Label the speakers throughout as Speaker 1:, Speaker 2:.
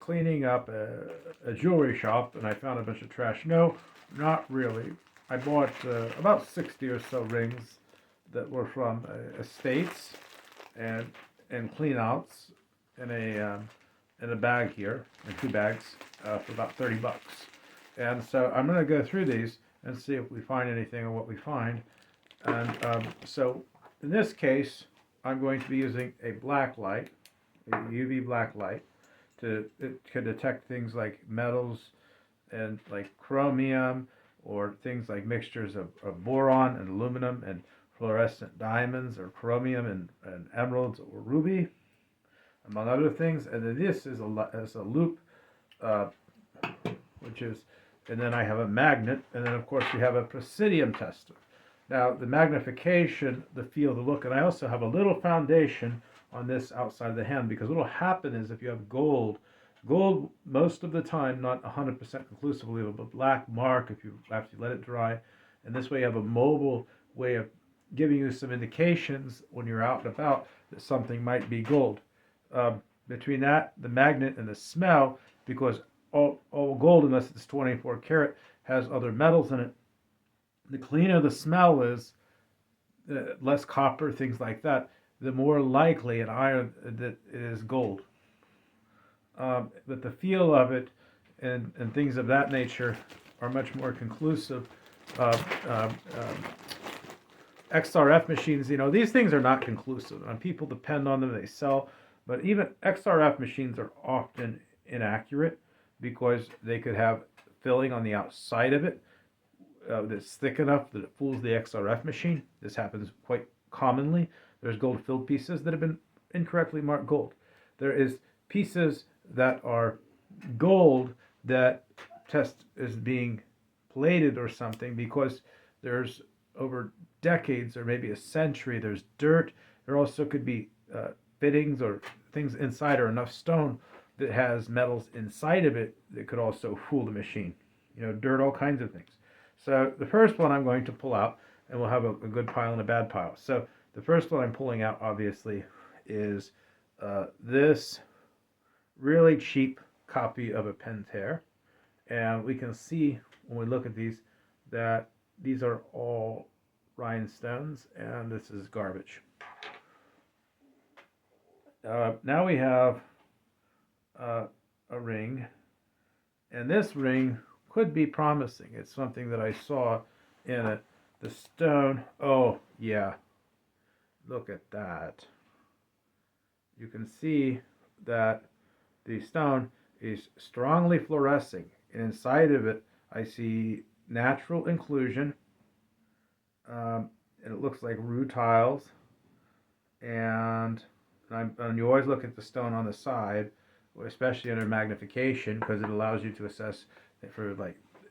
Speaker 1: cleaning up a jewelry shop and I found a bunch of trash. No, not really. I bought about 60 or so rings that were from estates and clean outs in a bag here, in 2 bags, for about $30. And so I'm going to go through these and see if we find anything or what we find. And so in this case, I'm going to be using a black light, a UV black light, it can detect things like metals and like chromium, or things like mixtures of boron and aluminum and fluorescent diamonds, or chromium and emeralds or ruby, among other things. And then this is a loop, uh, which is, and then I have a magnet, and then of course we have a presidium tester. Now the magnification, the feel, the look, and I also have a little foundation on this outside of the hand, because what will happen is if you have gold most of the time, not 100% conclusively, but a black mark if you after you let it dry, and this way you have a mobile way of giving you some indications when you're out and about that something might be gold. Between that, the magnet, and the smell, because all gold, unless it's 24 karat, has other metals in it. The cleaner the smell is, less copper, things like that, the more likely an iron that it is gold. But the feel of it and things of that nature are much more conclusive. XRF machines, these things are not conclusive, and people depend on them, they sell, but even XRF machines are often inaccurate because they could have filling on the outside of it that's thick enough that it fools the XRF machine. This happens quite commonly. There's gold filled pieces that have been incorrectly marked gold. There is pieces that are gold that test as being plated or something because there's over decades or maybe a century, there's dirt. There also could be fittings or things inside, or enough stone that has metals inside of it that could also fool the machine. Dirt, all kinds of things. So the first one I'm going to pull out, and we'll have a good pile and a bad pile. So the first one I'm pulling out, obviously, is this really cheap copy of a Pentair. And we can see when we look at these that these are all rhinestones, and this is garbage. Now we have a ring, and this ring could be promising. It's something that I saw in it. The stone, oh yeah, look at that. You can see that the stone is strongly fluorescing, and inside of it I see natural inclusion, and it looks like rutiles, and you always look at the stone on the side, especially under magnification, because it allows you to assess it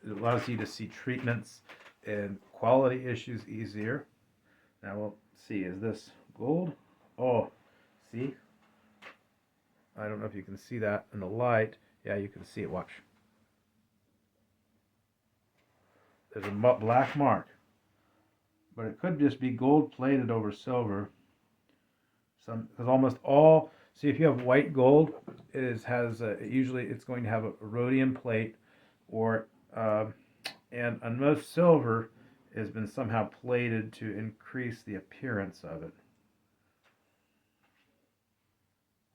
Speaker 1: allows you to see treatments and quality issues easier. Now we'll see, is this gold? Oh, see? I don't know if you can see that in the light. Yeah, you can see it, watch. There's a black mark, but it could just be gold plated over silver. Because almost all, see, if you have white gold, usually it's going to have a rhodium plate, or and on most silver has been somehow plated to increase the appearance of it.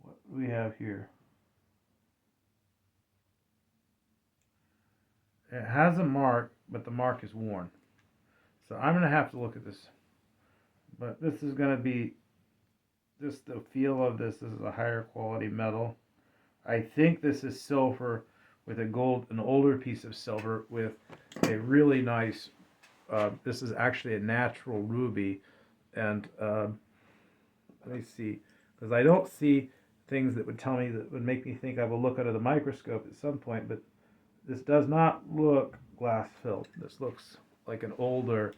Speaker 1: What do we have here? It has a mark, but the mark is worn. So I'm going to have to look at this. But this is going to be, just the feel of this is a higher quality metal. I think this is silver with an older piece of silver with a really nice, this is actually a natural ruby. And let me see, because I don't see things that would make me think I will look under the microscope at some point, but this does not look glass filled. This looks like an older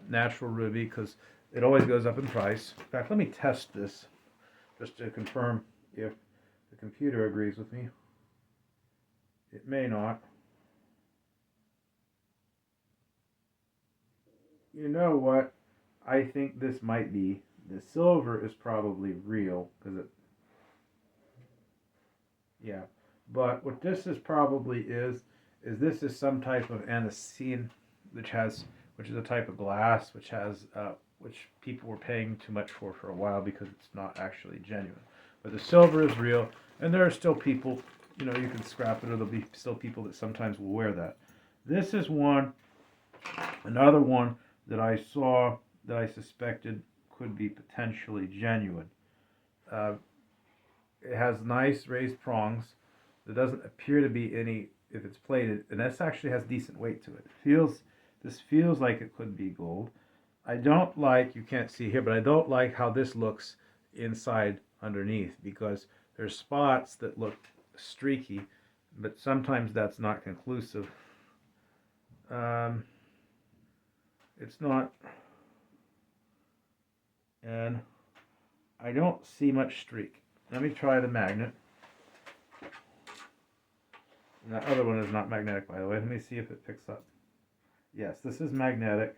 Speaker 1: natural ruby, because it always goes up in price. In fact, let me test this just to confirm if the computer agrees with me. It may not. You know what? I think this might be, the silver is probably real, because yeah, But what this is probably is this is some type of anthocene, which is a type of glass which people were paying too much for a while because it's not actually genuine. But the silver is real, and there are still people, you can scrap it, or there'll be still people that sometimes will wear that. This is another one that I saw that I suspected could be potentially genuine. Uh, it has nice raised prongs. There doesn't appear to be any, if it's plated, and this actually has decent weight to it. This feels like it could be gold. I don't like, you can't see here, but I don't like how this looks inside underneath, because there's spots that look streaky, but sometimes that's not conclusive. It's not, and I don't see much streak. Let me try the magnet. And that other one is not magnetic, by the way. Let me see if it picks up. Yes, this is magnetic.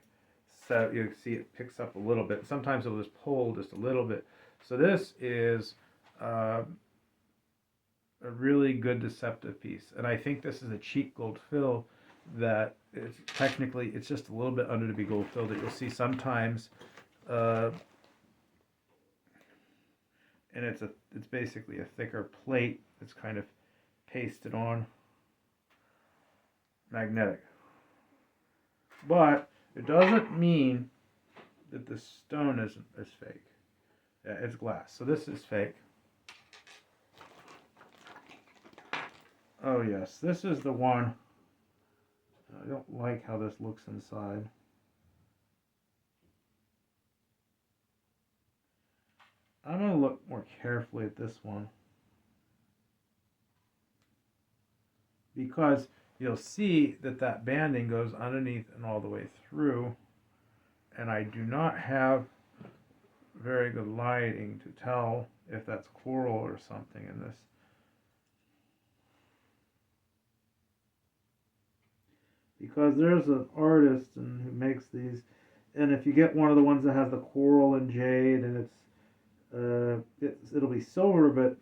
Speaker 1: So you see it picks up a little bit. Sometimes it'll just pull just a little bit. So this is a really good deceptive piece. And I think this is a cheap gold fill that is technically, it's just a little bit under to be gold filled that you'll see sometimes. And it's basically a thicker plate that's kind of pasted on, magnetic. But it doesn't mean that the stone is fake. Yeah, it's glass. So this is fake. Oh yes, this is the one. I don't like how this looks inside. I'm going to look more carefully at this one, because you'll see that banding goes underneath and all the way through, and I do not have very good lighting to tell if that's coral or something in this. Because there's an artist who makes these, and if you get one of the ones that has the coral and jade, and it'll be silver, but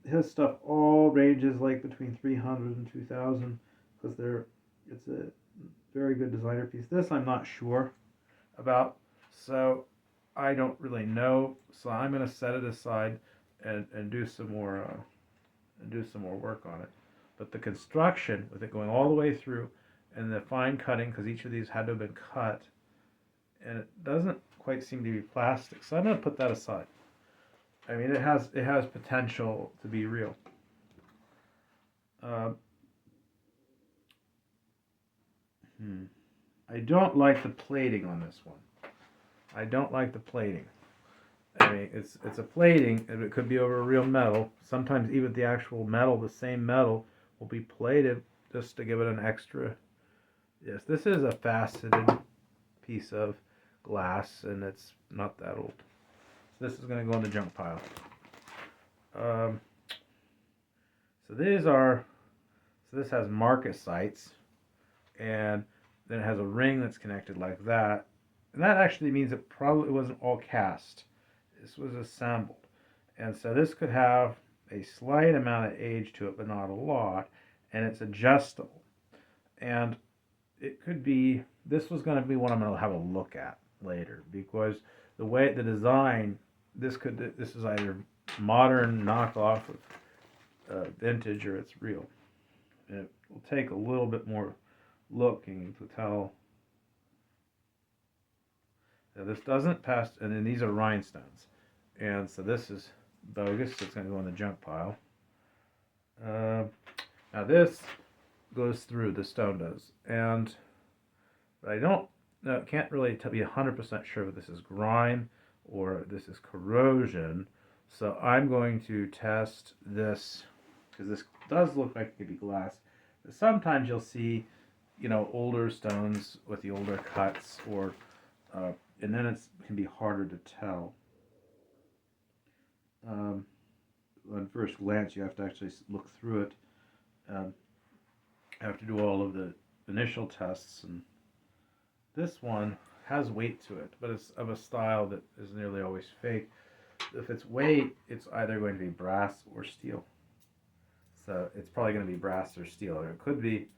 Speaker 1: his stuff all ranges like between 300 and 2,000, because it's a very good designer piece. This I'm not sure about, so I don't really know. So I'm going to set it aside and do some more work on it. But the construction, with it going all the way through, and the fine cutting, because each of these had to have been cut, and it doesn't quite seem to be plastic, so I'm going to put that aside. I mean, it has potential to be real. I don't like the plating on this one. I don't like the plating. I mean, it's a plating, and it could be over a real metal. Sometimes even the actual metal, the same metal, will be plated just to give it an extra. Yes, this is a faceted piece of glass, and it's not that old. So this is going to go in the junk pile. So this has marcasites, and then it has a ring that's connected like that. And that actually means it probably wasn't all cast. This was assembled. And so this could have a slight amount of age to it, but not a lot. And it's adjustable. And it could be, this was going to be one I'm going to have a look at later, because the way the design, this is either modern knockoff of vintage, or it's real. And it will take a little bit more looking to tell. Now this doesn't pass, and then these are rhinestones, and so this is bogus, so it's going to go in the junk pile. Now this goes through, the stone does, and I can't really be 100% sure if this is grime or this is corrosion, so I'm going to test this, because this does look like it could be glass. But sometimes you'll see, older stones with the older cuts, or and then it can be harder to tell. On first glance, you have to actually look through it. You have to do all of the initial tests, and this one has weight to it, but it's of a style that is nearly always fake. If it's weight, it's either going to be brass or steel. So it's probably going to be brass or steel. Or it could be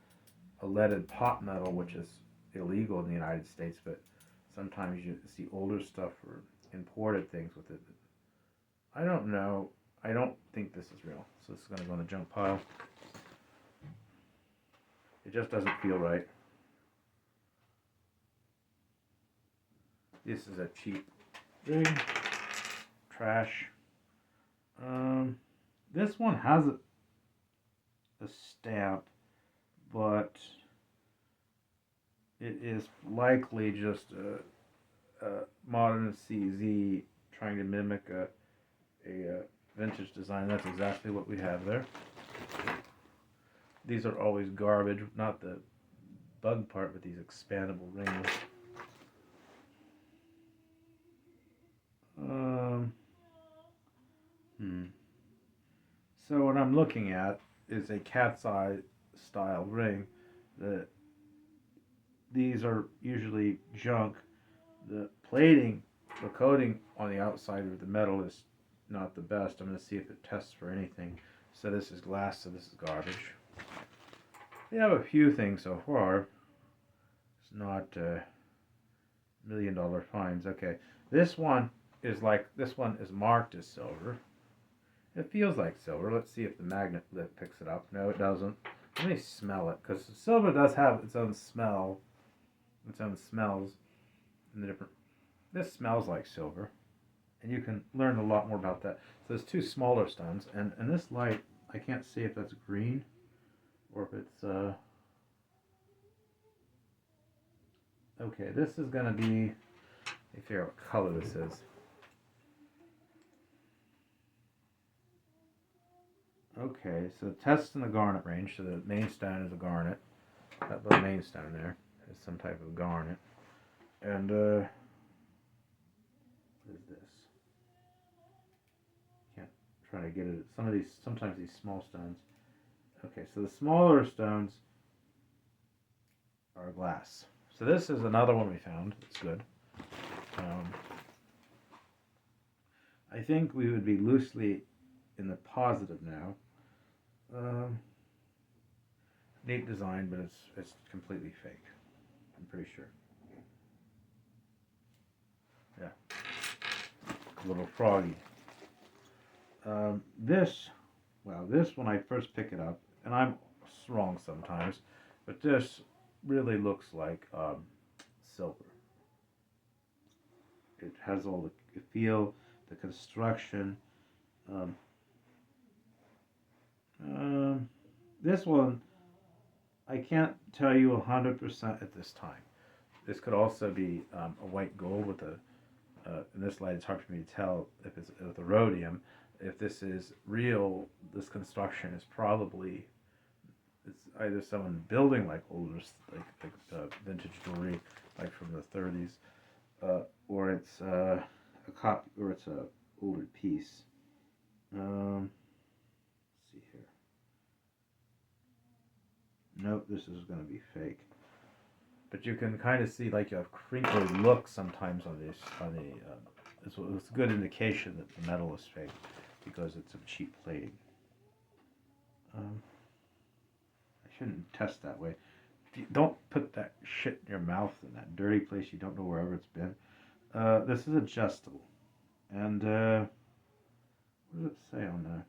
Speaker 1: a leaded pot metal, which is illegal in the United States, but sometimes you see older stuff or imported things with it. I don't know. I don't think this is real. So this is going to go in the junk pile. It just doesn't feel right. This is a cheap ring. Trash. This one has a stamp, but it is likely just a modern CZ trying to mimic a vintage design. That's exactly what we have there. These are always garbage, not the bug part, but these expandable rings. So what I'm looking at is a cat's eye style ring. These are usually junk. The plating, the coating on the outside of the metal is not the best. I'm going to see if it tests for anything. So this is glass, so this is garbage. We have a few things so far. It's not $1 million finds. Okay, this one is marked as silver. It feels like silver. Let's see if the magnet lip picks it up. No, it doesn't. Let me smell it, because silver does have its own smell, its own smells. And the different. This smells like silver, and you can learn a lot more about that. So there's two smaller stones, and in this light, I can't see if that's green or if it's okay. This is gonna be. Let me figure out what color this is. Okay, so test in the garnet range. So the main stone is a garnet. That little main stone there is some type of garnet. And what is this? Can't try to get it. Sometimes these small stones. Okay, so the smaller stones are glass. So this is another one we found. It's good. I think we would be loosely in the positive now. Neat design, but it's completely fake. I'm pretty sure. Yeah, a little froggy. This when I first pick it up, and I'm wrong sometimes, but this really looks like silver. It has all the feel, the construction. This one, I can't tell you 100% at this time. This could also be a white gold with a. In this light, it's hard for me to tell if it's with a rhodium. If this is real, this construction is probably it's either someone building like older vintage jewelry, like from the 30s, or it's a copy, or it's a older piece. Let's see here. Nope, this is going to be fake. But you can kind of see like a crinkly look sometimes on this. It's a good indication that the metal is fake because it's of cheap plating. I shouldn't test that way. Don't put that shit in your mouth in that dirty place you don't know wherever it's been. This is adjustable. And what does it say on there?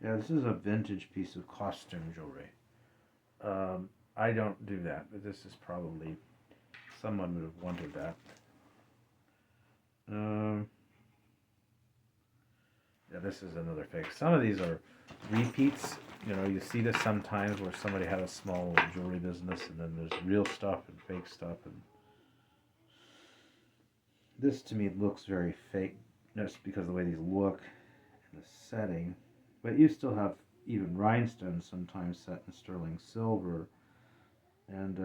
Speaker 1: Yeah, this is a vintage piece of costume jewelry. I don't do that, but this is probably someone would have wanted that. Yeah, this is another fake. Some of these are repeats. You know, you see this sometimes where somebody had a small jewelry business, and then there's real stuff and fake stuff. And this to me looks very fake, just because of the way these look and the setting. But you still have even rhinestones sometimes set in sterling silver, and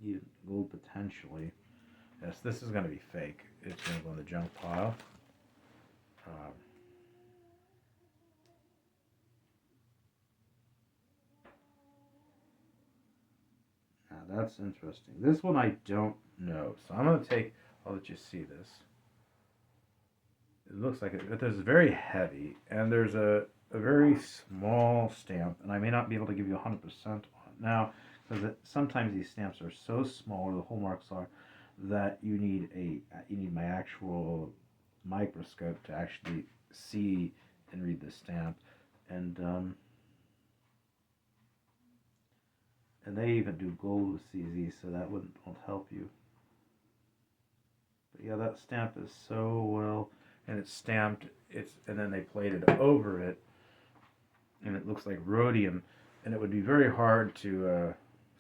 Speaker 1: even gold potentially. Yes, this is going to be fake. It's going to go in the junk pile. that's interesting. This one I don't know, so I'm gonna take. I'll let you see this. It looks like it, but it's very heavy, and there's a very small stamp, and I may not be able to give you 100% on it now, because sometimes these stamps are so small, or the hole marks are, that you need my actual microscope to actually see and read the stamp, and and they even do gold with CZ, so that won't help you. But yeah, that stamp is so well, and it's stamped. And then they plated over it, and it looks like rhodium, and it would be very hard to.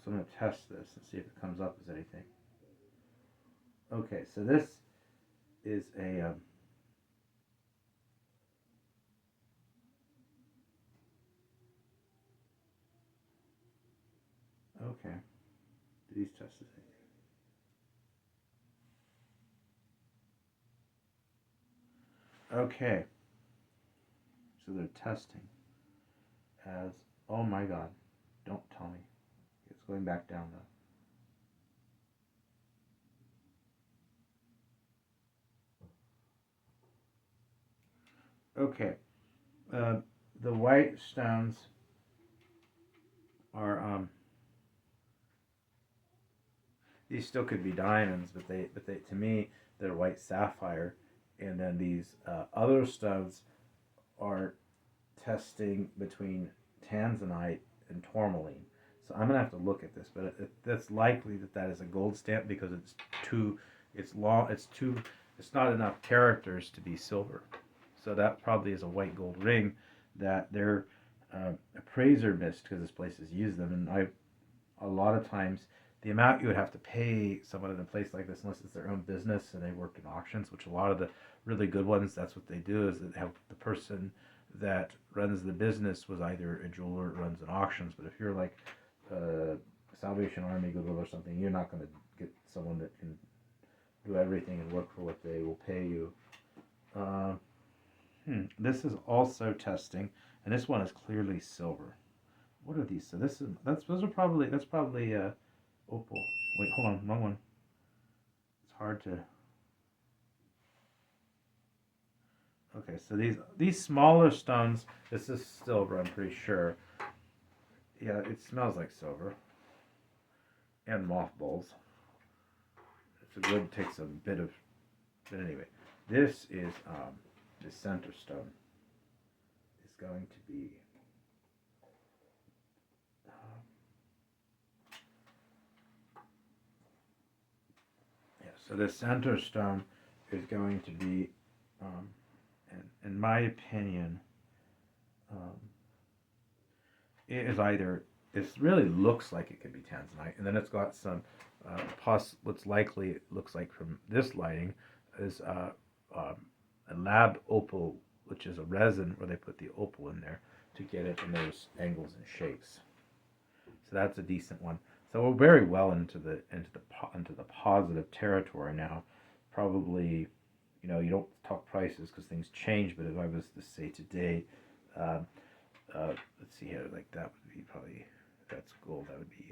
Speaker 1: So I'm gonna test this and see if it comes up as anything. Okay, so this is a. Okay, do these test this? Okay, so they're testing as. Oh my God! Don't tell me it's going back down though. Okay, uh, the white stones are these still could be diamonds, but they to me they're white sapphire, and then these other stones are testing between tanzanite and tourmaline. So I'm gonna have to look at this, but that's likely that is a gold stamp because it's long, it's not enough characters to be silver. So that probably is a white gold ring that their appraiser missed because this place has used them, and I a lot of times the amount you would have to pay someone in a place like this, unless it's their own business and they worked in auctions, which a lot of the really good ones, that's what they do, is that have the person that runs the business was either a jeweler or runs in auctions. But if you're like Salvation Army, Goodwill or something, you're not going to get someone that can do everything and work for what they will pay you. Uh, This is also testing, and this one is clearly silver. What are these? So this is that's probably opal. Wait, hold on, wrong one. It's hard to. Okay, so these smaller stones. This is silver, I'm pretty sure. Yeah, it smells like silver and mothballs. It's a good takes a bit of. But anyway, this is the center stone. Is going to be. Yeah, so the center stone is going to be, in my opinion, um, it is either it really looks like it could be tanzanite, and then it's got some what's likely it looks like from this lighting is a lab opal, which is a resin where they put the opal in there to get it in those angles and shapes. So that's a decent one. So we're very well into the positive territory now. Probably, you don't talk prices because things change. But if I was to say today, uh, let's see here, like that would be probably that's gold. That would be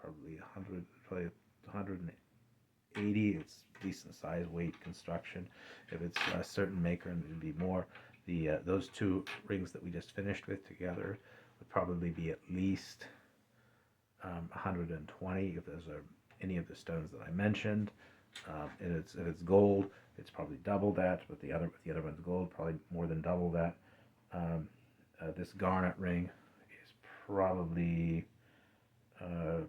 Speaker 1: probably 100, probably 180. It's decent size, weight, construction. If it's a certain maker, and it'd be more. The those two rings that we just finished with together would probably be at least 120 if those are any of the stones that I mentioned. And if it's gold, it's probably double that. But the other one's gold, probably more than double that. This garnet ring is probably uh,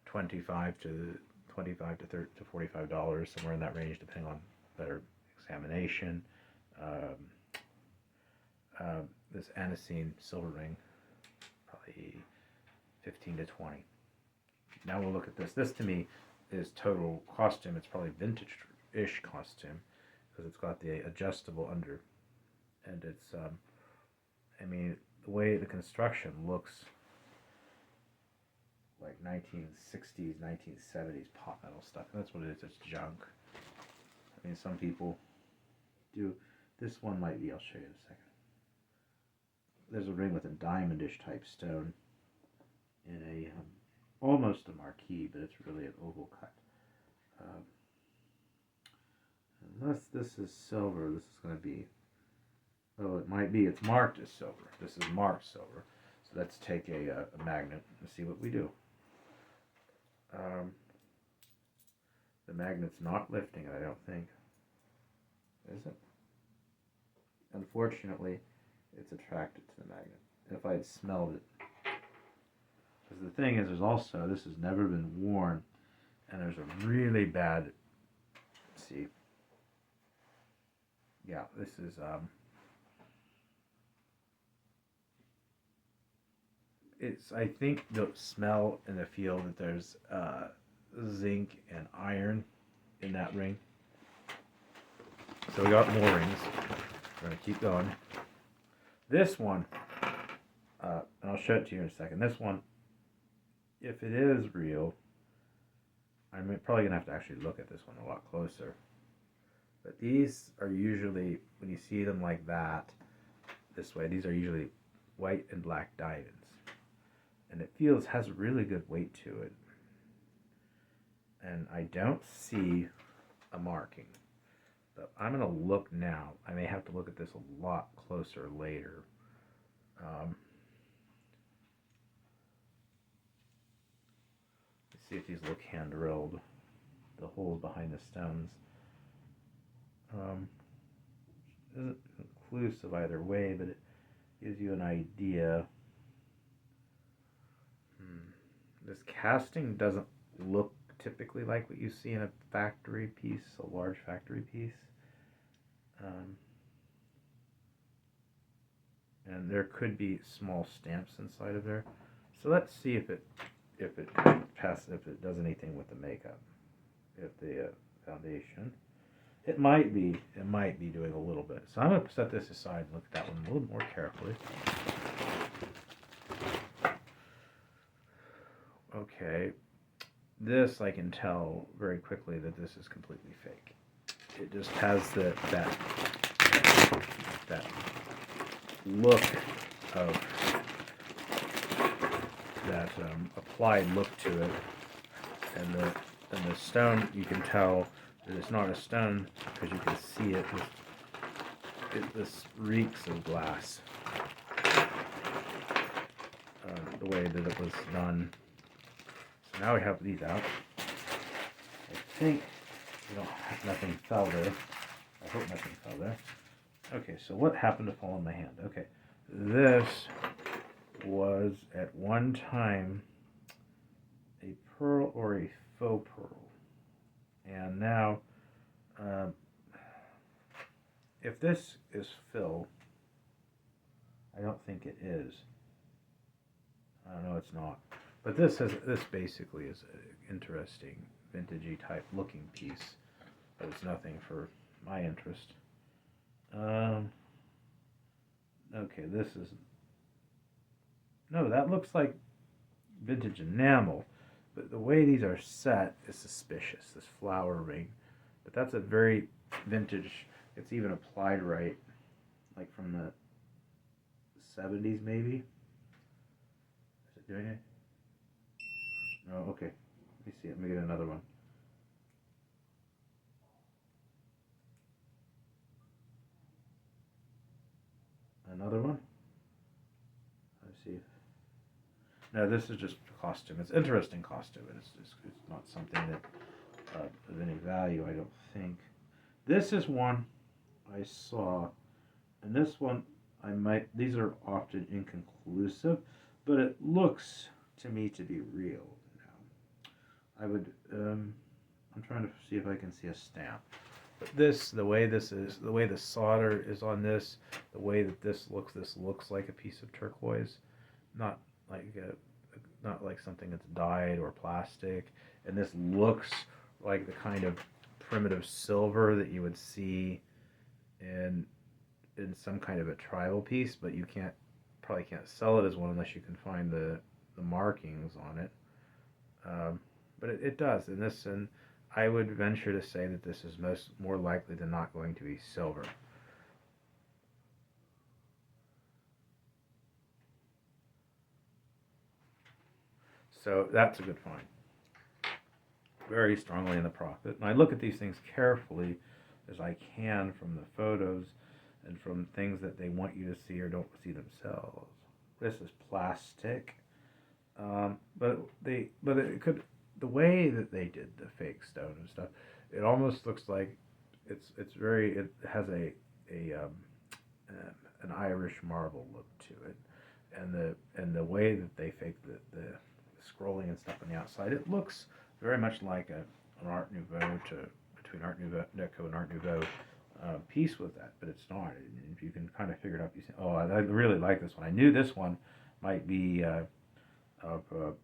Speaker 1: 25 to 25 to 30 to $45, somewhere in that range, depending on better examination. Um, this anisine silver ring, probably 15 to 20. Now we'll look at this. This to me is total costume. It's probably vintage-ish costume because it's got the adjustable under, and it's I mean the way the construction looks like 1960s, 1970s pop metal stuff. And that's what it is. It's junk. I mean, some people do. This one might be. I'll show you in a second. There's a ring with a diamondish type stone in a
Speaker 2: almost a marquee, but it's really an oval cut. Unless this is silver, this is going to be, oh, it might be, it's marked as silver. This is marked silver. So let's take a magnet and see what we do. The magnet's not lifting it, I don't think. Is it? Unfortunately, it's attracted to the magnet. If I had smelled it. Because the thing is, there's also, this has never been worn, and there's a really bad, let's see. Yeah, this is, it's, I think the smell and the feel that there's zinc and iron in that ring. So we got more rings. We're going to keep going. This one, and I'll show it to you in a second. This one, if it is real, I'm probably going to have to actually look at this one a lot closer. But these are usually, when you see them like that, this way, these are usually white and black diamonds. And it has really good weight to it. And I don't see a marking. But I'm going to look now. I may have to look at this a lot closer later. Let's see if these look hand drilled. The holes behind the stones. Isn't conclusive either way, but it gives you an idea. This casting doesn't look typically like what you see in a factory piece, a large factory piece. And there could be small stamps inside of there. So let's see if it does anything with the makeup, if the foundation. It might be doing a little bit. So I'm going to set this aside and look at that one a little more carefully. Okay, this I can tell very quickly that this is completely fake. It just has that look of that applied look to it, and the stone, you can tell that it's not a stone because you can see it. This reeks of glass. The way that it was done. So now we have these out. I think nothing fell there. I hope nothing fell there. Okay, so what happened to fall in my hand? Okay, this was at one time a pearl or a faux pearl. And now, if this is fill, I don't think it is. No, it's not. But this basically is an interesting vintagey type looking piece, but it's nothing for my interest. Okay, this is, no, that looks like vintage enamel, but the way these are set is suspicious, this flower ring. But that's a very vintage, it's even applied right, like from the 70s maybe. Is it doing it? No, okay. Let me see. Let me get another one. Another one? Let's see. No, this is just costume. It's interesting costume. It's not something that of any value, I don't think. This is one I saw, and this one these are often inconclusive, but it looks to me to be real now. I'm trying to see if I can see a stamp. But the way the solder is on this, the way that this looks like a piece of turquoise, not like something that's dyed or plastic, and this looks like the kind of primitive silver that you would see in some kind of a tribal piece, but you probably can't sell it as one unless you can find the markings on it. But it does, and I would venture to say that this is more likely than not going to be silver. So that's a good find. Very strongly in the profit. And I look at these things carefully as I can from the photos and from things that they want you to see or don't see themselves. This is plastic, but it could, the way that they did the fake stone and stuff, it almost looks like it has an Irish marble look to it, and the way that they fake the scrolling and stuff on the outside, it looks very much like an Art Nouveau between Art Nouveau Deco and Art Nouveau piece with that, but it's not. If you can kind of figure it out, you say, "Oh, I really like this one. I knew this one might be." So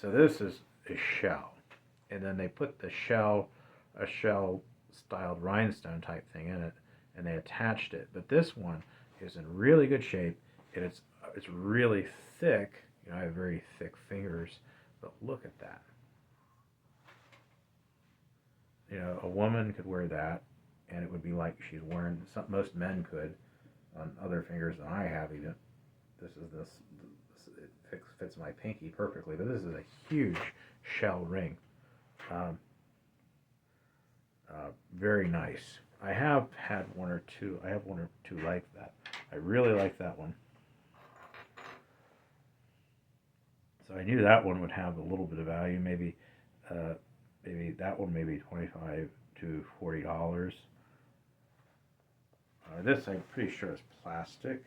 Speaker 2: this is a shell, and then they put a shell styled rhinestone type thing in it, and they attached it. But this one is in really good shape, and it's really thick. You know, I have very thick fingers, but look at that. You know, a woman could wear that, and it would be like she's wearing something most men could on other fingers than I have even. This it fits my pinky perfectly, but this is a huge shell ring. Very nice. I have had one or two. I have one or two like that. I really like that one. So I knew that one would have a little bit of value. Maybe that one, maybe $25 to $40. This I'm pretty sure is plastic.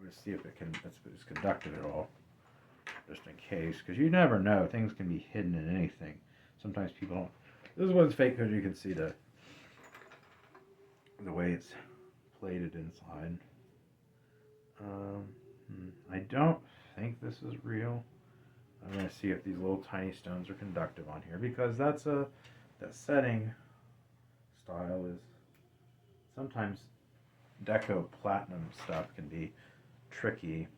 Speaker 2: Let's see if it's conductive at all, just in case, because you never know. Things can be hidden in anything. Sometimes people don't. This one's fake because you can see the way it's plated inside. I don't think this is real. I'm going to see if these little tiny stones are conductive on here, because that setting style is sometimes deco platinum stuff can be tricky,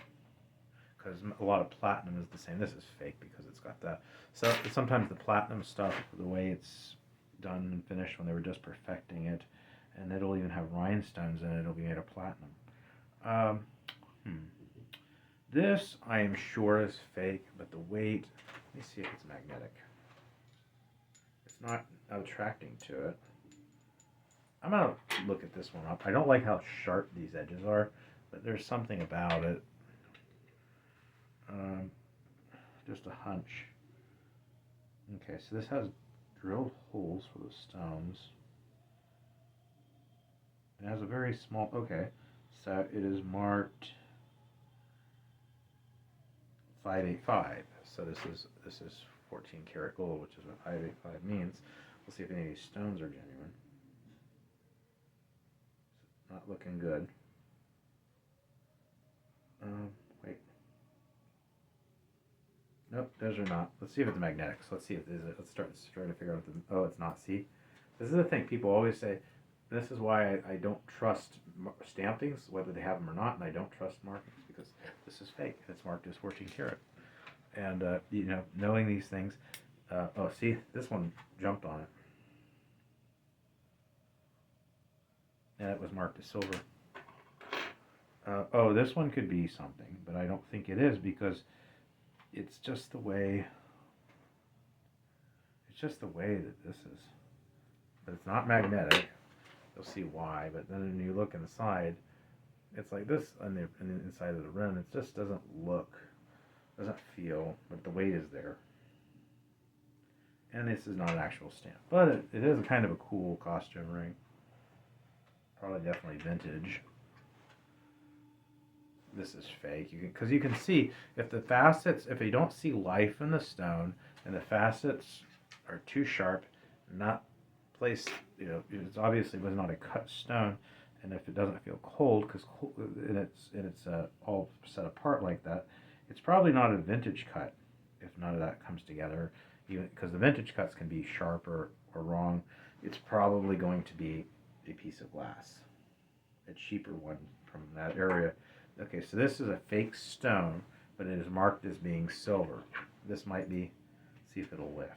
Speaker 2: because a lot of platinum is the same. This is fake because it's got that. So sometimes the platinum stuff, the way it's done and finished when they were just perfecting it, and it'll even have rhinestones in it, it'll be made of platinum. This I am sure is fake, but the weight, let me see if it's magnetic. It's not attracting to it. I'm going to look at this one up. I don't like how sharp these edges are, but there's something about it. Just a hunch. Okay, so this has drilled holes for the stones. It has a very small, okay, so it is marked 585. So this is 14 karat gold, which is what 585 means. We'll see if any of these stones are genuine. Not looking good. Wait. Nope, those are not. Let's see if it's magnetic. So let's see if let's start trying to figure out if oh, it's not. See, this is the thing. People always say, this is why I don't trust stampings, whether they have them or not, and I don't trust markings, because this is fake. It's marked as 14 karat. And you know, knowing these things. Oh, see, this one jumped on it, and it was marked as silver. Oh, this one could be something, but I don't think it is, because it's just the way. It's just the way that this is. But it's not magnetic. You'll see why. But then when you look inside, it's like this on the inside of the rim. It just doesn't feel, but the weight is there. And this is not an actual stamp, but it is a kind of a cool costume ring. Probably definitely vintage. This is fake, because you can see if the facets, if you don't see life in the stone, and the facets are too sharp, not placed, you know, it obviously was not a cut stone, and if it doesn't feel cold, because it's all set apart like that, it's probably not a vintage cut if none of that comes together. Even because the vintage cuts can be sharp or wrong, it's probably going to be a piece of glass, a cheaper one from that area. Okay, so this is a fake stone, but it is marked as being silver. This might be, see if it'll lift.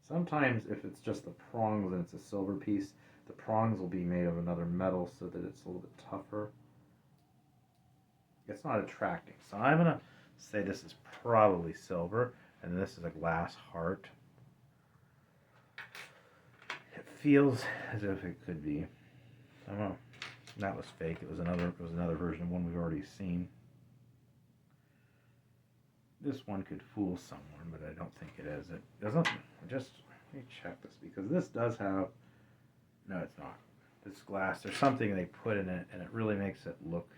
Speaker 2: Sometimes if it's just the prongs and it's a silver piece, the prongs will be made of another metal so that it's a little bit tougher. it's not attracting. So I'm gonna say this is probably silver, and this is a glass heart. It feels as if it could be. I don't know. That was fake. It was another version of one we've already seen. This one could fool someone, but I don't think it is. It doesn't. Just let me check this because this does have. No, it's not. This glass. There's something they put in it, and it really makes it look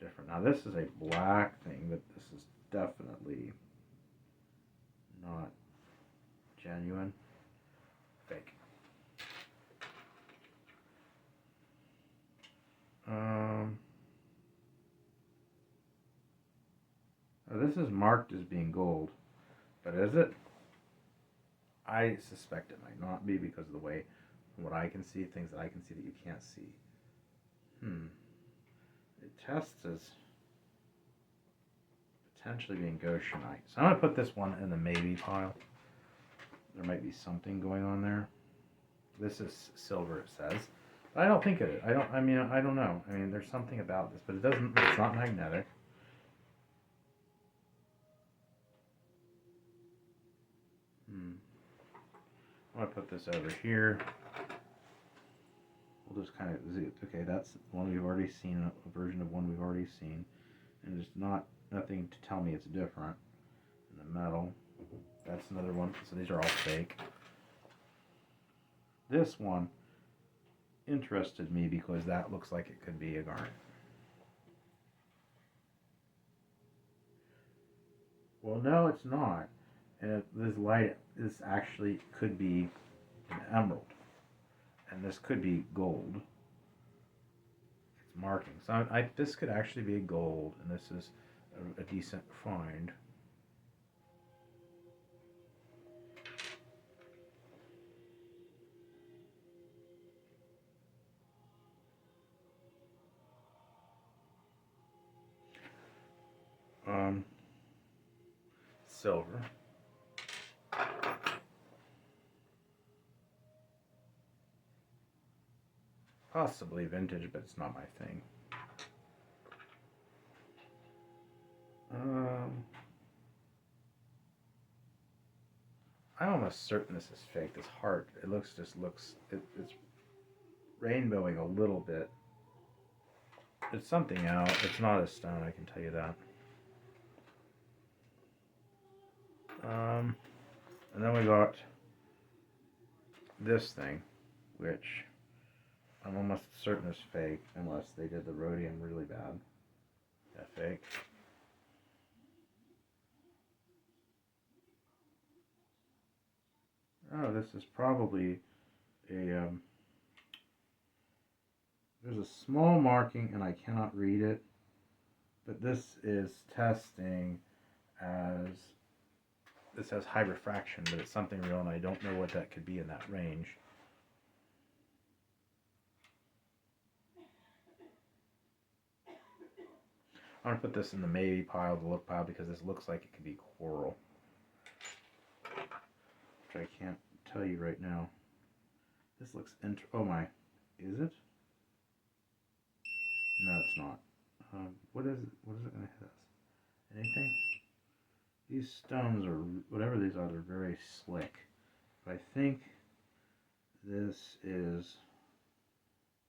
Speaker 2: different. Now this is a black thing, but this is definitely not genuine. Fake. This is marked as being gold, but is it? I suspect it might not be because of the way, from what I can see, things that I can see that you can't see. It tests as potentially being goshenite. So I'm going to put this one in the maybe pile. There might be something going on there. This is silver, it says. But I don't think it is. I don't know. I mean, there's something about this, but it's not magnetic. I'm going to put this over here. We'll just kind of, okay, that's one we've already seen, a version of one we've already seen. And there's nothing to tell me it's different. And the metal, that's another one. So these are all fake. This one interested me because that looks like it could be a garnet. Well, no, it's not. And this actually could be an emerald. And this could be gold. It's marking. So this could actually be gold, and this is a decent find. Silver. Possibly vintage, but it's not my thing. I'm almost certain this is fake. This heart, it's rainbowing a little bit. It's something out. It's not a stone, I can tell you that. And then we got this thing, which I'm almost certain is fake, unless they did the rhodium really bad. Yeah, fake. Oh, this is probably a, there's a small marking and I cannot read it, but this is testing as, this has high refraction, but it's something real and I don't know what that could be in that range. I'm going to put this in the maybe pile, the look pile, because this looks like it could be coral. Which I can't tell you right now. This looks oh my, is it? No, it's not. What is it? What is it going to hit us? Anything? These stones are, whatever these are, they're very slick. But I think this is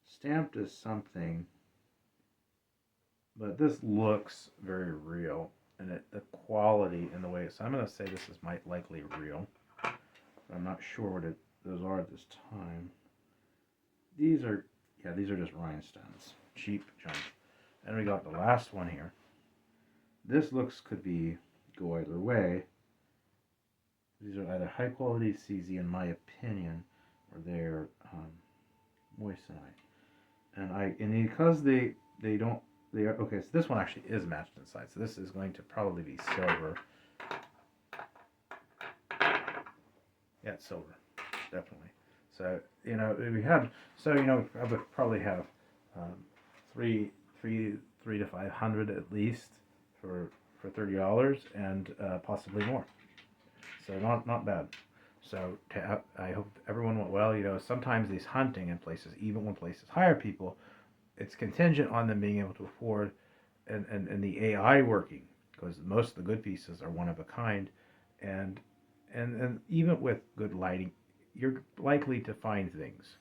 Speaker 2: stamped as something, but this looks very real, and the quality and the way. So I'm going to say this is likely real. I'm not sure what those are at this time. These are just rhinestones, cheap junk. And we got the last one here. This could go either way. These are either high quality CZ, in my opinion, or they're moissanite. And because they are okay. So this one actually is matched inside. So this is going to probably be silver. Yeah, it's silver, definitely. So I would probably have three to 500 at least for $30 and possibly more. So not bad. So I hope everyone went well. Sometimes these hunting in places, even when places hire people, it's contingent on them being able to afford and the AI working, because most of the good pieces are one of a kind, and and even with good lighting, you're likely to find things.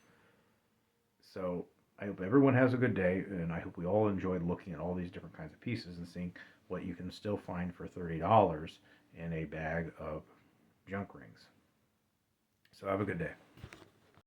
Speaker 2: So I hope everyone has a good day, and I hope we all enjoyed looking at all these different kinds of pieces and seeing what you can still find for $30 in a bag of junk rings. So have a good day.